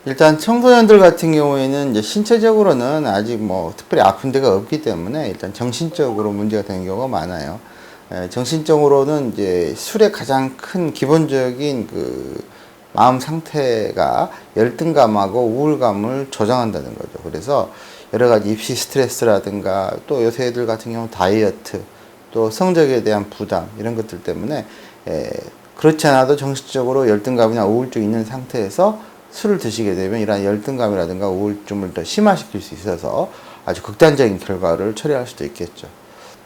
일단 청소년들 같은 경우에는 이제 신체적으로는 아직 뭐 특별히 아픈 데가 없기 때문에 일단 정신적으로 문제가 되는 경우가 많아요. 정신적으로는 이제 술의 가장 큰 기본적인 그 마음 상태가 열등감하고 우울감을 조장한다는 거죠. 그래서 여러 가지 입시 스트레스라든가 또 요새 애들 같은 경우는 다이어트 또 성적에 대한 부담 이런 것들 때문에 그렇지 않아도 정신적으로 열등감이나 우울증이 있는 상태에서 술을 드시게 되면 이러한 열등감이라든가 우울증을 더 심화시킬 수 있어서 아주 극단적인 결과를 초래할 수도 있겠죠.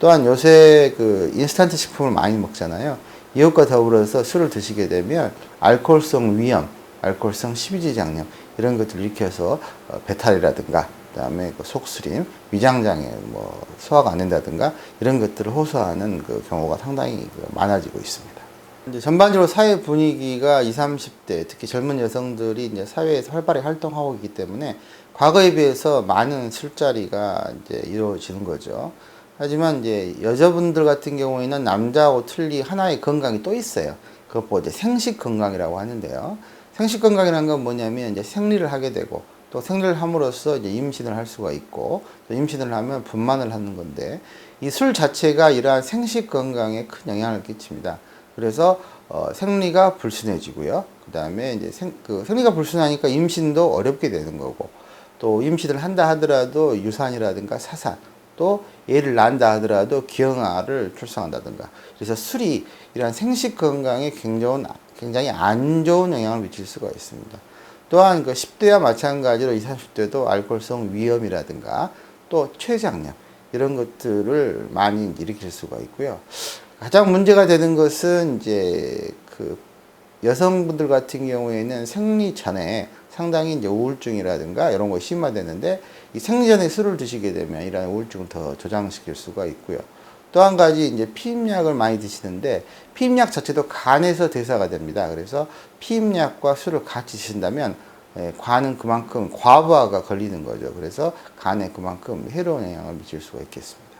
또한 요새 그 인스턴트 식품을 많이 먹잖아요. 이것과 더불어서 술을 드시게 되면 알코올성 위염, 알코올성 십이지장염 이런 것들을 일으켜서 배탈이라든가 그다음에 그 속쓰림, 위장장애, 뭐 소화가 안 된다든가 이런 것들을 호소하는 그 경우가 상당히 많아지고 있습니다. 이제 전반적으로 사회 분위기가 20, 30대 특히 젊은 여성들이 이제 사회에서 활발히 활동하고 있기 때문에 과거에 비해서 많은 술자리가 이제 이루어지는 거죠. 하지만 이제 여자분들 같은 경우에는 남자하고 틀리 하나의 건강이 또 있어요. 그것보 이제 생식 건강이라고 하는데요. 생식 건강이라는 건 뭐냐면 이제 생리를 하게 되고 또 생리를 함으로써 이제 임신을 할 수가 있고 임신을 하면 분만을 하는 건데 이 술 자체가 이러한 생식 건강에 큰 영향을 끼칩니다. 그래서 생리가 불순해지고요. 그 다음에 이제 생리가 불순하니까 임신도 어렵게 되는 거고 또 임신을 한다 하더라도 유산이라든가 사산 또 애를 낳는다 하더라도 기형아를 출산한다든가 그래서 술이 이러한 생식 건강에 굉장히 안 좋은 영향을 미칠 수가 있습니다. 또한 그 10대와 마찬가지로 20, 30대도 알코올성 위염이라든가 또 췌장염 이런 것들을 많이 일으킬 수가 있고요. 가장 문제가 되는 것은 이제 그 여성분들 같은 경우에는 생리 전에 상당히 이제 우울증이라든가 이런 거 심화되는데 이 생리 전에 술을 드시게 되면 이런 우울증을 더 조장시킬 수가 있고요. 또 한 가지 이제 피임약을 많이 드시는데 피임약 자체도 간에서 대사가 됩니다. 그래서 피임약과 술을 같이 드신다면 간은 그만큼 과부하가 걸리는 거죠. 그래서 간에 그만큼 해로운 영향을 미칠 수가 있겠습니다.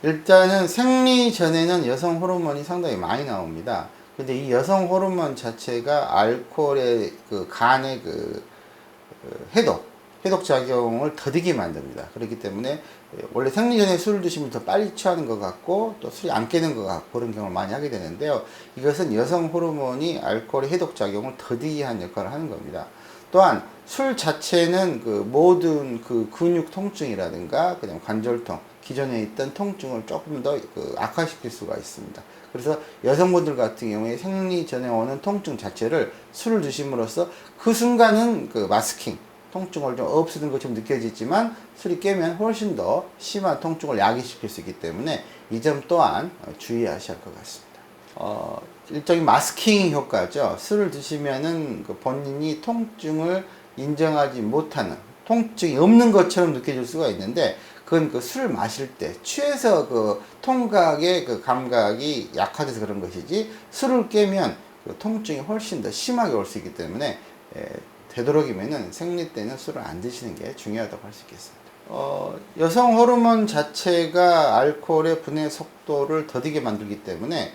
일단은 생리 전에는 여성 호르몬이 상당히 많이 나옵니다. 근데 이 여성 호르몬 자체가 알코올의 그 간의 그 해독 작용을 더디게 만듭니다. 그렇기 때문에 원래 생리 전에 술을 드시면 더 빨리 취하는 것 같고 또 술이 안 깨는 것 같고 그런 경우를 많이 하게 되는데요. 이것은 여성 호르몬이 알코올의 해독 작용을 더디게 한 역할을 하는 겁니다. 또한 술 자체는 그 모든 그 근육 통증이라든가 그냥 관절통 기존에 있던 통증을 조금 더 악화시킬 수가 있습니다. 그래서 여성분들 같은 경우에 생리 전에 오는 통증 자체를 술을 드심으로써 그 순간은 그 마스킹 통증을 좀 없애는 것처럼 느껴지지만 술이 깨면 훨씬 더 심한 통증을 야기시킬 수 있기 때문에 이 점 또한 주의하셔야 할 것 같습니다. 일종의 마스킹 효과죠. 술을 드시면은 그 본인이 통증을 인정하지 못하는 통증이 없는 것처럼 느껴질 수가 있는데 그건 그 술을 마실 때 취해서 그 통각의 그 감각이 약화돼서 그런 것이지 술을 깨면 그 통증이 훨씬 더 심하게 올 수 있기 때문에 되도록이면은 생리 때는 술을 안 드시는 게 중요하다고 할 수 있겠습니다. 여성 호르몬 자체가 알코올의 분해 속도를 더디게 만들기 때문에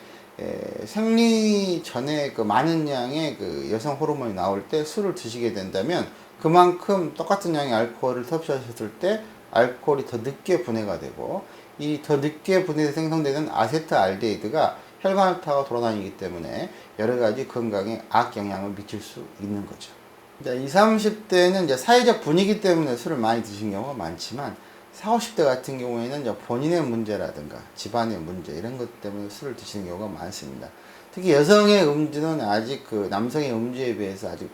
생리 전에 그 많은 양의 그 여성 호르몬이 나올 때 술을 드시게 된다면 그만큼 똑같은 양의 알코올을 섭취하셨을 때 알코올이 더 늦게 분해가 되고 이 더 늦게 분해해서 생성되는 아세트알데히드가 혈관을 타고 돌아다니기 때문에 여러 가지 건강에 악영향을 미칠 수 있는 거죠. 20, 30대는 이제 사회적 분위기 때문에 술을 많이 드신 경우가 많지만 40, 50대 같은 경우에는 이제 본인의 문제라든가 집안의 문제 이런 것 때문에 술을 드시는 경우가 많습니다. 특히 여성의 음주는 아직 그 남성의 음주에 비해서 아직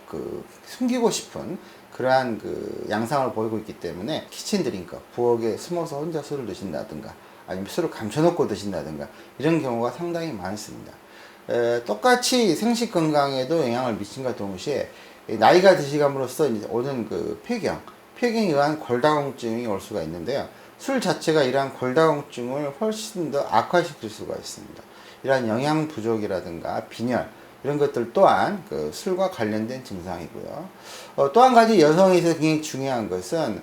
그 숨기고 싶은 그러한 그 양상을 보이고 있기 때문에 키친 드링크, 부엌에 숨어서 혼자 술을 드신다든가 아니면 술을 감춰놓고 드신다든가 이런 경우가 상당히 많습니다. 똑같이 생식 건강에도 영향을 미친과 동시에 나이가 드시감으로써 이제 오는 그 폐경에 의한 골다공증이 올 수가 있는데요. 술 자체가 이러한 골다공증을 훨씬 더 악화시킬 수가 있습니다. 이러한 영양 부족이라든가 빈혈 이런 것들 또한 그 술과 관련된 증상이고요. 또 한 가지 여성에서 굉장히 중요한 것은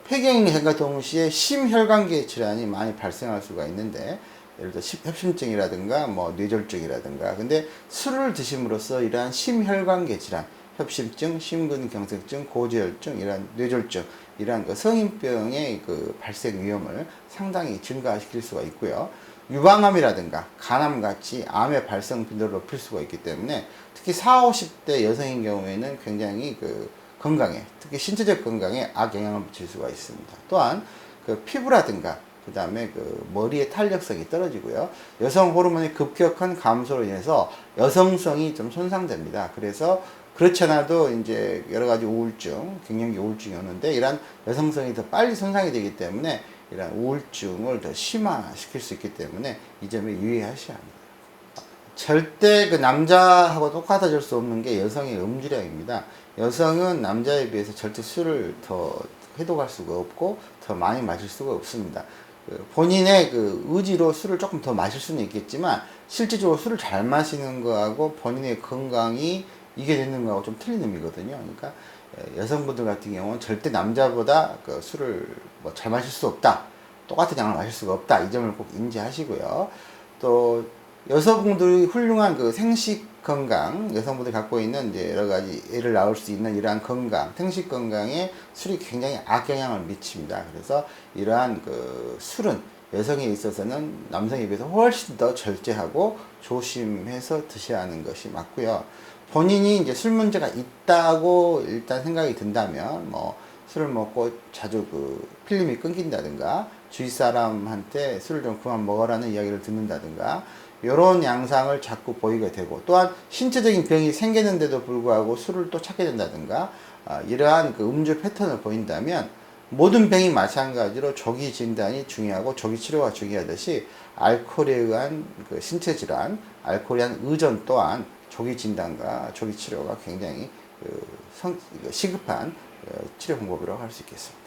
폐경이 생과 동시에 심혈관계 질환이 많이 발생할 수가 있는데 예를 들어 협심증이라든가 뭐 뇌졸중이라든가 근데 술을 드심으로써 이러한 심혈관계 질환 협심증, 심근경색증, 고지혈증, 이런 뇌졸중, 이러한 그 성인병의 그 발생 위험을 상당히 증가시킬 수가 있고요. 유방암이라든가 간암 같이 암의 발생 빈도를 높일 수가 있기 때문에 특히 40, 50대 여성인 경우에는 굉장히 그 건강에, 특히 신체적 건강에 악영향을 미칠 수가 있습니다. 또한 그 피부라든가 그 다음에 그 머리의 탄력성이 떨어지고요. 여성 호르몬의 급격한 감소로 인해서 여성성이 좀 손상됩니다. 그래서 그렇지 않아도 이제 여러 가지 우울증, 갱년기 우울증이 오는데 이런 여성성이 더 빨리 손상이 되기 때문에 이런 우울증을 더 심화시킬 수 있기 때문에 이 점에 유의하셔야 합니다. 절대 그 남자하고 똑같아질 수 없는 게 여성의 음주량입니다. 여성은 남자에 비해서 절대 술을 더 해독할 수가 없고 더 많이 마실 수가 없습니다. 본인의 그 의지로 술을 조금 더 마실 수는 있겠지만 실질적으로 술을 잘 마시는 거하고 본인의 건강이 이게 되는 거하고 좀 틀린 의미거든요. 그러니까 여성분들 같은 경우는 절대 남자보다 그 술을 뭐 잘 마실 수 없다, 똑같은 양을 마실 수가 없다, 이 점을 꼭 인지하시고요. 또 여성분들이 훌륭한 그 생식 건강, 여성분들이 갖고 있는 이제 여러 가지 애를 낳을 수 있는 이러한 건강, 생식 건강에 술이 굉장히 악영향을 미칩니다. 그래서 이러한 그 술은 여성에 있어서는 남성에 비해서 훨씬 더 절제하고 조심해서 드셔야 하는 것이 맞고요. 본인이 이제 술 문제가 있다고 일단 생각이 든다면 뭐 술을 먹고 자주 그 필름이 끊긴다든가 주위 사람한테 술을 좀 그만 먹으라는 이야기를 듣는다든가 이런 양상을 자꾸 보이게 되고 또한 신체적인 병이 생기는데도 불구하고 술을 또 찾게 된다든가 이러한 그 음주 패턴을 보인다면 모든 병이 마찬가지로 조기 진단이 중요하고 조기 치료가 중요하듯이 알코올에 의한 그 신체 질환, 알코올에 의한 의존 또한 조기 진단과 조기 치료가 굉장히 시급한 치료 방법이라고 할 수 있겠습니다.